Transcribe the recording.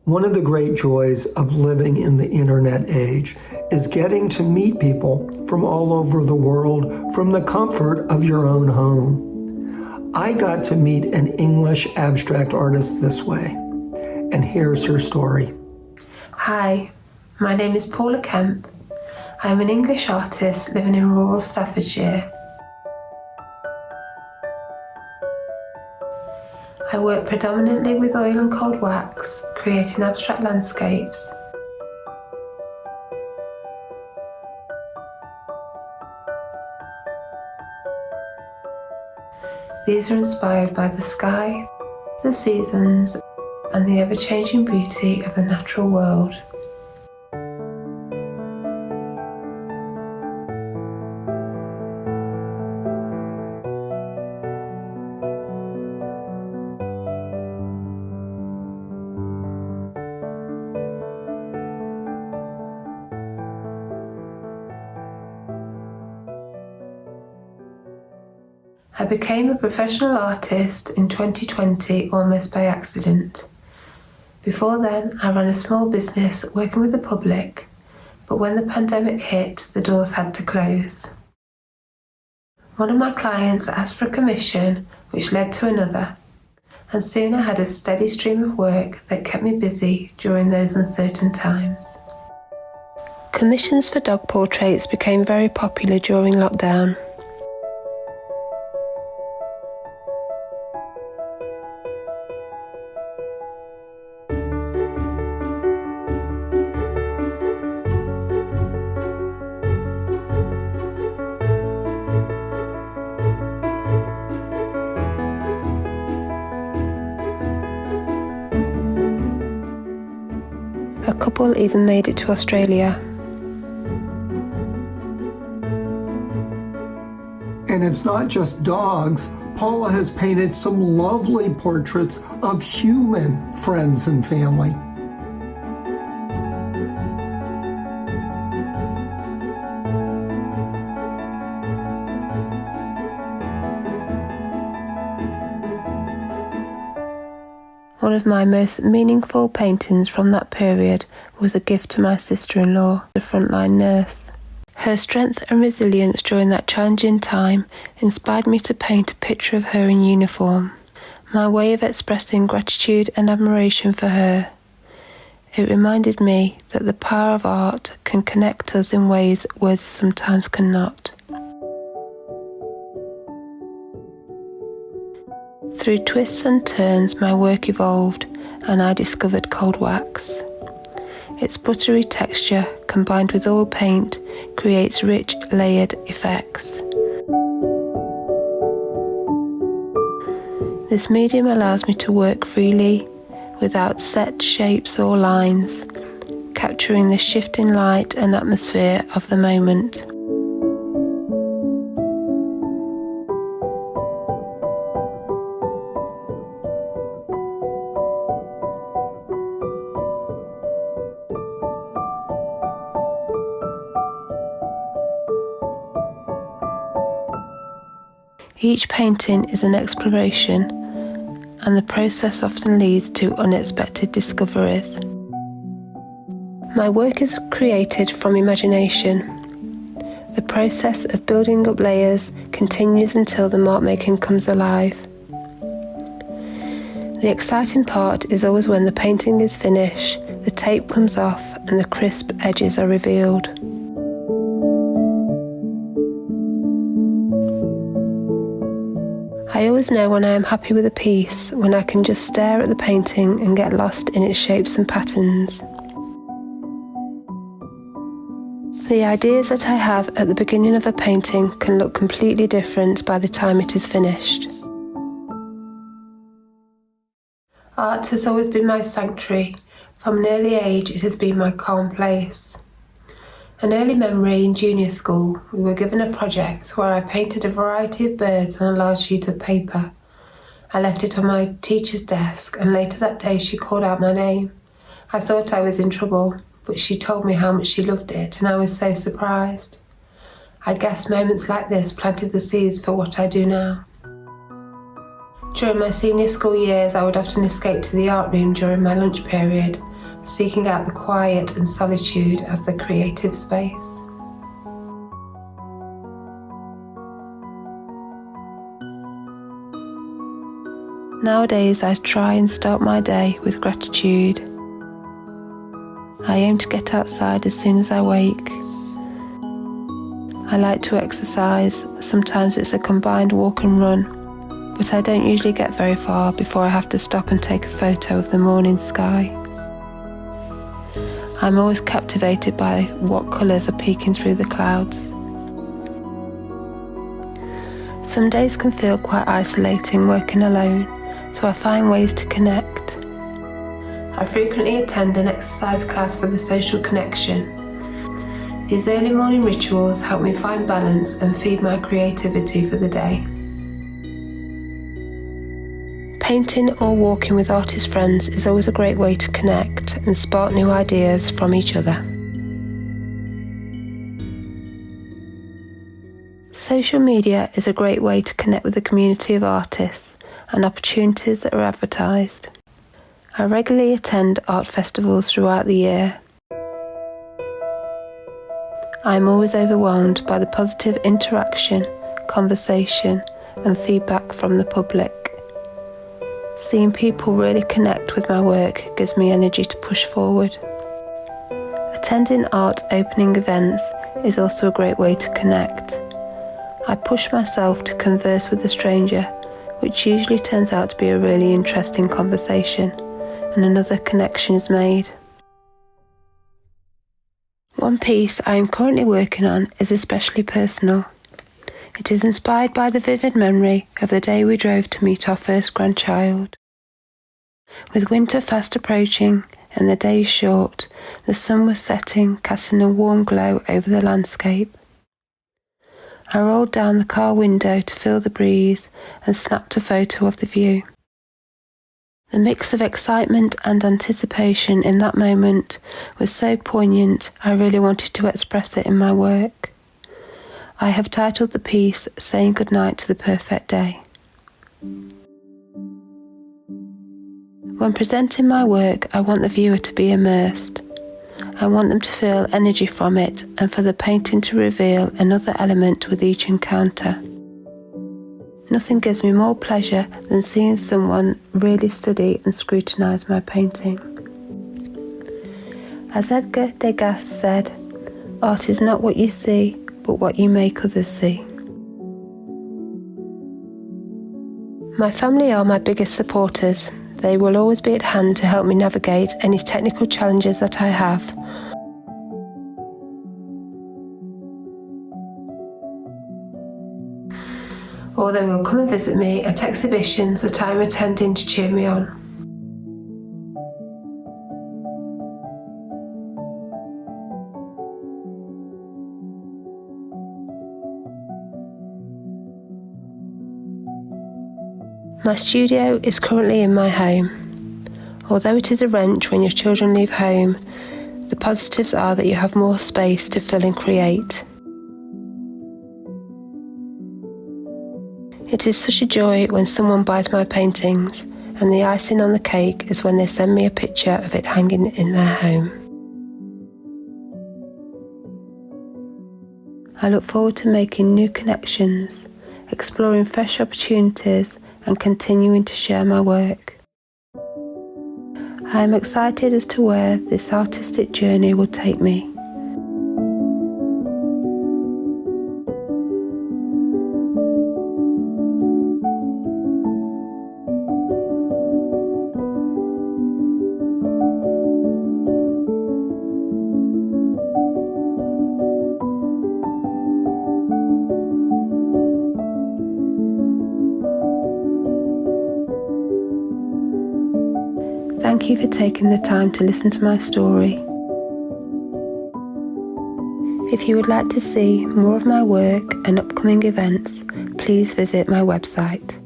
One of the great joys of living in the internet age is getting to meet people from all over the world from the comfort of your own home. I got to meet an English abstract artist this way, and here's her story. Hi, my name is Paula Kemp. I'm an English artist living in rural Staffordshire. I work predominantly with oil and cold wax, creating abstract landscapes. These are inspired by the sky, the seasons, and the ever-changing beauty of the natural world. I became a professional artist in 2020 almost by accident. Before then, I ran a small business working with the public, but when the pandemic hit, the doors had to close. One of my clients asked for a commission, which led to another, and soon I had a steady stream of work that kept me busy during those uncertain times. Commissions for dog portraits became very popular during lockdown. A couple even made it to Australia. And it's not just dogs. Paula has painted some lovely portraits of human friends and family. One of my most meaningful paintings from that period was a gift to my sister-in-law, the frontline nurse. Her strength and resilience during that challenging time inspired me to paint a picture of her in uniform, my way of expressing gratitude and admiration for her. It reminded me that the power of art can connect us in ways words sometimes cannot. Through twists and turns, my work evolved and I discovered cold wax. Its buttery texture, combined with oil paint, creates rich, layered effects. This medium allows me to work freely, without set shapes or lines, capturing the shifting light and atmosphere of the moment. Each painting is an exploration, and the process often leads to unexpected discoveries. My work is created from imagination. The process of building up layers continues until the mark making comes alive. The exciting part is always when the painting is finished, the tape comes off and the crisp edges are revealed. I always know when I am happy with a piece, when I can just stare at the painting and get lost in its shapes and patterns. The ideas that I have at the beginning of a painting can look completely different by the time it is finished. Art has always been my sanctuary. From an early age, it has been my calm place. An early memory in junior school, we were given a project where I painted a variety of birds on a large sheet of paper. I left it on my teacher's desk, and later that day she called out my name. I thought I was in trouble, but she told me how much she loved it, and I was so surprised. I guess moments like this planted the seeds for what I do now. During my senior school years, I would often escape to the art room during my lunch period seeking out the quiet and solitude of the creative space. Nowadays, I try and start my day with gratitude. I aim to get outside as soon as I wake. I like to exercise. Sometimes it's a combined walk and run, but I don't usually get very far before I have to stop and take a photo of the morning sky. I'm always captivated by what colours are peeking through the clouds. Some days can feel quite isolating working alone, so I find ways to connect. I frequently attend an exercise class for the social connection. These early morning rituals help me find balance and feed my creativity for the day. Painting or walking with artist friends is always a great way to connect and spark new ideas from each other. Social media is a great way to connect with the community of artists and opportunities that are advertised. I regularly attend art festivals throughout the year. I'm always overwhelmed by the positive interaction, conversation, and feedback from the public. Seeing people really connect with my work gives me energy to push forward. Attending art opening events is also a great way to connect. I push myself to converse with a stranger, which usually turns out to be a really interesting conversation, and another connection is made. One piece I am currently working on is especially personal. It is inspired by the vivid memory of the day we drove to meet our first grandchild. With winter fast approaching and the days short, the sun was setting, casting a warm glow over the landscape. I rolled down the car window to feel the breeze and snapped a photo of the view. The mix of excitement and anticipation in that moment was so poignant, I really wanted to express it in my work. I have titled the piece Saying Goodnight to the Perfect Day. When presenting my work, I want the viewer to be immersed. I want them to feel energy from it and for the painting to reveal another element with each encounter. Nothing gives me more pleasure than seeing someone really study and scrutinise my painting. As Edgar Degas said, art is not what you see, but what you make others see. My family are my biggest supporters. They will always be at hand to help me navigate any technical challenges that I have. Or they will come and visit me at exhibitions that I'm attending to cheer me on. My studio is currently in my home. Although it is a wrench when your children leave home, the positives are that you have more space to fill and create. It is such a joy when someone buys my paintings, and the icing on the cake is when they send me a picture of it hanging in their home. I look forward to making new connections, exploring fresh opportunities, and continuing to share my work. I am excited as to where this artistic journey will take me. Thank you for taking the time to listen to my story. If you would like to see more of my work and upcoming events, please visit my website.